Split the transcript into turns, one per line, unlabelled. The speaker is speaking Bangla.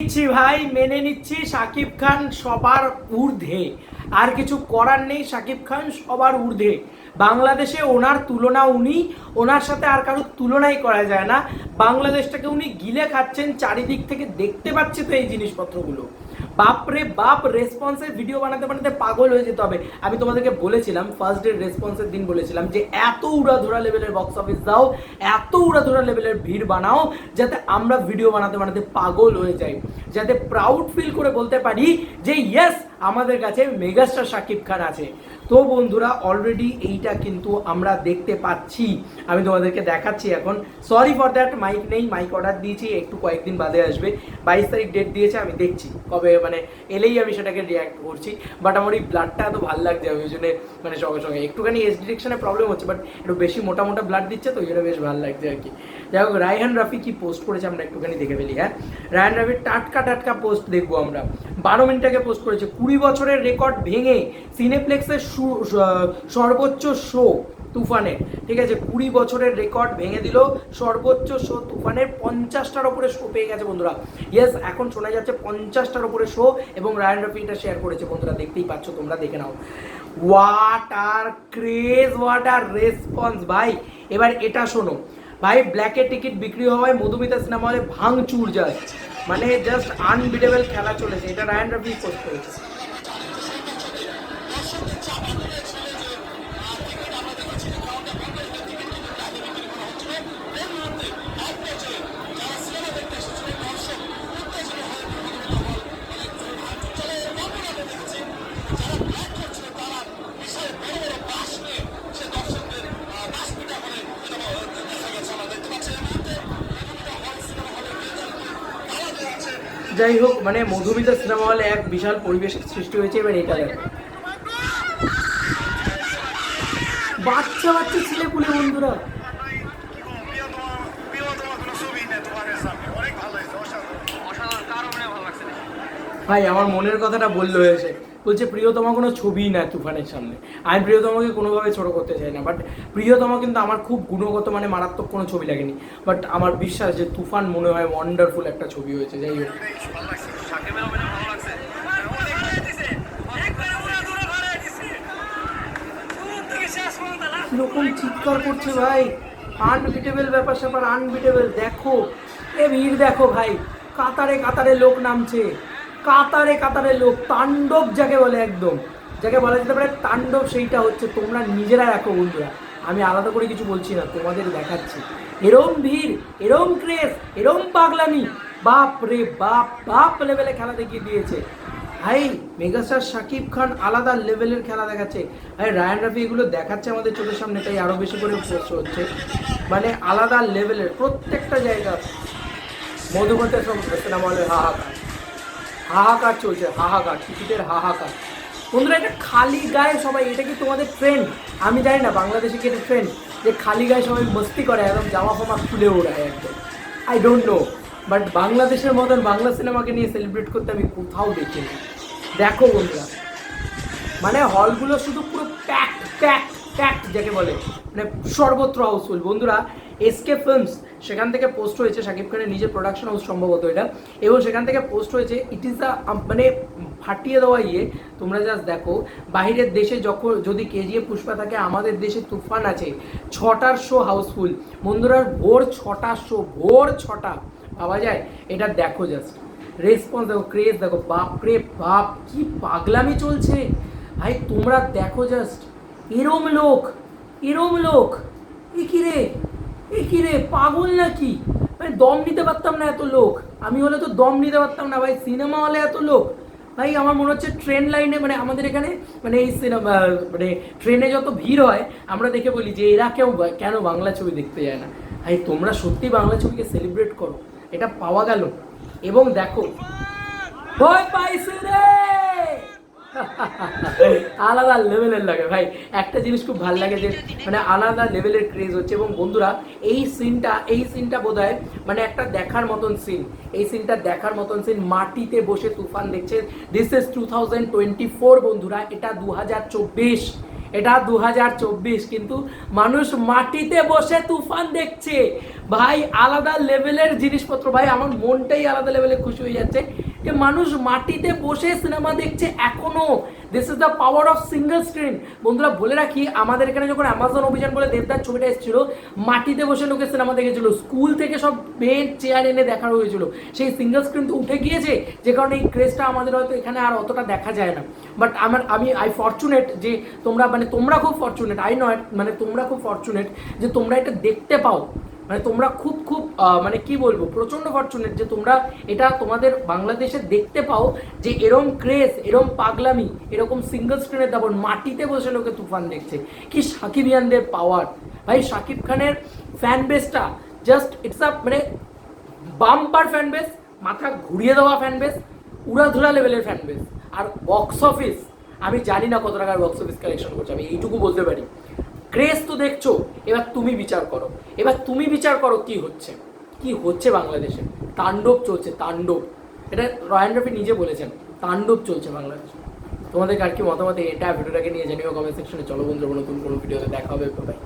নিচ্ছি ভাই, মেনে নিচ্ছি শাকিব খান সবার ঊর্ধ্বে, আর কিছু করার নেই। শাকিব খান সবার ঊর্ধ্বে, বাংলাদেশে ওনার তুলনা উনি, ওনার সাথে আর কারোর তুলনাই করা যায় না। বাংলাদেশটাকে উনি গিলে খাচ্ছেন চারিদিক থেকে, দেখতে পাচ্ছি তো এই জিনিসপত্রগুলো। বাপরে বাপ, রেসপন্সের ভিডিও বানাতে বানাতে পাগল হয়ে যেতে হবে। আমি তোমাদেরকে বলেছিলাম, ফার্স্ট ডে রেসপন্সের দিন বলেছিলাম যে এত উড়াধুরা লেভেলের বক্স অফিস দাও, এত উড়াধুরা লেভেলের ভিড় বানাও, যাতে আমরা ভিডিও বানাতে বানাতে পাগল হয়ে যাই, যাতে প্রাউড ফিল করে বলতে পারি যে ইয়েস, আমাদের কাছে মেগাস্টার শাকিব খান আছে। তো বন্ধুরা, অলরেডি এইটা কিন্তু আমরা দেখতে পাচ্ছি, আমি তোমাদেরকে দেখাচ্ছি এখন। সরি ফর দ্যাট, মাইক নেই, মাইক অর্ডার দিয়েছি, একটু কয়েকদিন বাদে আসবে। 22 তারিখ ডেট দিয়েছে, আমি দেখছি কবে মানে এলেই আমি সেটাকে রিয়াক্ট করছি। বাট আমার এই ব্লাডটা এত ভালো লাগছে, ওই জন্য মানে সঙ্গে সঙ্গে একটুখানি এস ডিরেকশনের প্রবলেম হচ্ছে, বাট একটু বেশি মোটা মোটা ব্লাড দিচ্ছে তো, ওই জন্য বেশ ভালো লাগছে আর কি। যাই হোক, রায়হান রাফি কি পোস্ট করেছে আমরা একটুখানি দেখে ফেলি। হ্যাঁ, রায়হান রাফির টাটকা টাটকা পোস্ট দেখবো আমরা। 12 মিনিট আগে পোস্ট করেছে, 20 বছরের রেকর্ড ভেঙে সিনেপ্লেক্সের সর্বোচ্চ শো তুফানের। ঠিক আছে, 20 বছরের রেকর্ড ভেঙে দিল, সর্বোচ্চ শো তুফানের 50টার ওপরে শো পেয়ে গেছে বন্ধুরা। ইয়েস, এখন শোনা যাচ্ছে 50টার ওপরে শো, এবং রায়ান রাফি এটা শেয়ার করেছে বন্ধুরা, দেখতেই পাচ্ছ তোমরা, দেখে নাও। What a craze, what a response ভাই। এবার এটা শোনো ভাই, ব্ল্যাকের টিকিট বিক্রি হওয়ায় মধুমিতা সিনেমা হলে ভাঙচুর, জাস্ট মানে জাস্ট আনবিটেবল খেলা চলেছে। এটা রায়ান রাফি পোস্ট করেছে। যাই হোক, মানে মধুমিতা সিনেমা হলে এক বিশাল পরিবেশের সৃষ্টি হয়েছে। এবার এটা দেখো, বাচ্চা বাচ্চা ছেলে পুলে বন্ধুরা। ভাই আমার মনের কথাটা বললো এসে, বলছে প্রিয়তমা কোনো ছবিই না তুফানের সামনে। আমি প্রিয়তমাকে কোনোভাবে ছোট করতে চাই না, বাট প্রিয়তমা কিন্তু আমার খুব গুণগত মানে মারাত্মক কোনো ছবি লাগেনি, বাট আমার বিশ্বাস যে তুফান মনে হয় ওয়ান্ডারফুল একটা ছবি হয়েছে। যাই হোক, কিরকম চিৎকার করছে ভাই, আনবিটেবল ব্যাপার স্যাপার, আনবিটেবল। দেখো এ ভিড় দেখো ভাই, কাতারে কাতারে লোক নামছে, কাতারে কাতারে লোক, তাণ্ডব যাকে বলে, একদম যাকে বলা যেতে পারে তাণ্ডব, সেইটা হচ্ছে। তোমরা নিজেরা দেখো বন্ধুরা, আমি আলাদা করে কিছু বলছি না, তোমাদের দেখাচ্ছি। এরম ভিড়, এরম ক্রেজ, এরম পাগলামি, বাপ রে বাপ, বাপ লেভেলে খেলা দেখিয়ে দিয়েছে ভাই। মেগাস্টার শাকিব খান আলাদা লেভেলের খেলা দেখাচ্ছে ভাই। রায়ান রাফি এগুলো দেখাচ্ছে আমাদের চোখের সামনে, তাই আরও বেশি করে পোস্ট হচ্ছে, মানে আলাদা লেভেলের প্রত্যেকটা জায়গা। মধুমতি সিনেমা হলে হাহাকার, হাহাকার চলছে, হাহাকার, টিকিটের হাহাকার বন্ধুরা। এটা খালি গায়ে সবাই, এটা কি তোমাদের ট্রেন্ড? আমি জানি না বাংলাদেশে কি এটা ট্রেন্ড যে খালি গায়ে সবাই মস্তি করে, একদম জামা ফামা খুলে ওড়ায় একদম, আই ডোন্ট নো। বাট বাংলাদেশের মতন বাংলা সিনেমাকে নিয়ে সেলিব্রেট করতে আমি কোথাও দেখিনি। দেখো বন্ধুরা, মানে হলগুলো শুধু পুরো প্যাকড প্যাকড প্যাকড যাকে বলে, মানে সর্বত্র হাউসফুল বন্ধুরা। এসকে ফিল্মস সেখান থেকে পোস্ট হয়েছে, শাকিব খানের নিজের প্রোডাকশন হাউস সম্ভবত এটা, এবং সেখান থেকে পোস্ট হয়েছে ইট ইজ দ্য মানে ফাটিয়ে দেওয়া ইয়ে। তোমরা জাস্ট দেখো, বাহিরের দেশে যখন যদি কেজিএফ পুষ্পা থাকে, আমাদের দেশে তুফান আছে। 6টার শো হাউসফুল বন্ধুরা, ভোর 6টার শো, ভোর 6টা পাওয়া যায়। এটা দেখো জাস্ট, রেসপন্স দেখো, ক্রেজ দেখো, বাপরে বাপ কি পাগলামি চলছে ভাই। তোমরা দেখো জাস্ট, এরম লোক, এরম লোক, এ কি রে পাগল নাকি? মানে দম নিতে পারতাম না এত লোক, আমি হলে তো দম নিতে পারতাম না ভাই। সিনেমা হলে এত লোক ভাই, আমার মনে হচ্ছে ট্রেন লাইনে, মানে আমাদের এখানে মানে এই সিনেমা মানে ট্রেনে যত ভিড় হয়, আমরা দেখে বলি যে এরা কেন বাংলা ছবি দেখতে যায় না। ভাই তোমরা সত্যি বাংলা ছবিকে সেলিব্রেট করো, এটা পাওয়া গেল। এবং দেখো, ভয় পাইছে রে, আলাদা লেভেলের লাগে ভাই। একটা জিনিস খুব ভালো লাগে যে মানে আলাদা লেভেলের ক্রেজ হচ্ছে। এবং বন্ধুরা, এই সিনটা বোধহয় মানে একটা দেখার মতন সিন, এই সিনটা দেখার মতন সিন। মাটিতে বসে তুফান দেখছে, দিস ইজ 2024 বন্ধুরা, এটা 2024। এটা 2024, কিন্তু মানুষ মাটিতে বসে তুফান দেখছে ভাই। আলাদা লেভেলের জিনিসপত্র ভাই, আমার মনটাই আলাদা লেভেলে খুশি হয়ে যাচ্ছে যে মানুষ মাটিতে বসে সিনেমা দেখছে এখনো। This is the power of single screen. বন্ধুরা বলে রাখি, আমাদের এখানে যখন অ্যামাজন অভিযান বলে দেবদার ছবিটা এসেছিল, মাটিতে বসে লোকে সিনেমা দেখেছিল, স্কুল থেকে সব বেঞ্চ চেয়ার এনে দেখা হয়েছিল। সেই সিঙ্গেল স্ক্রিন তো উঠে গিয়েছে, যে কারণে এই ক্রেজটা আমাদের হয়তো এখানে আর অতটা দেখা যায় না। বাট আমি ফরচুনেট যে তোমরা খুব ফরচুনেট, আই নট, মানে তোমরা খুব ফরচুনেট যে তোমরা এটা দেখতে পাও। মানে তোমরা খুব মানে কি বলবো, প্রচণ্ড ফরচুনেট যে তোমরা এটা তোমাদের বাংলাদেশে দেখতে পাও, যে এরম ক্রেজ, এরম পাগলামি, এরকম সিঙ্গেল স্ক্রিনের দাবন, মাটিতে বসে লোকে তুফান দেখছে। কি সাকিবিয়ানদের পাওয়ার ভাই! শাকিব খানের ফ্যান বেসটা জাস্ট ইটস আ মানে বাম্পার ফ্যান বেস, মাথা ঘুরিয়ে দেওয়া ফ্যান বেস, উড়াধুরা লেভেলের ফ্যান বেস। আর বক্স অফিস, আমি জানি না কত টাকার বক্স অফিস কালেকশন করছে, আমি এইটুকু বলতে পারি। ক্রেজ তো দেখছো, এবার তুমি বিচার করো, কি হচ্ছে বাংলাদেশে। তাণ্ডব চলছে, তাণ্ডব। এটা রয়্যান রফি নিজে বলেছেন, তাণ্ডব চলছে বাংলাদেশে। তোমাদের আর কি মতামত এটা ভিডিওটাকে নিয়ে জানিও কমেন্ট সেকশনে। চলো বন্ধুরা, নতুন কোনো ভিডিওতে দেখা হবে, বাই।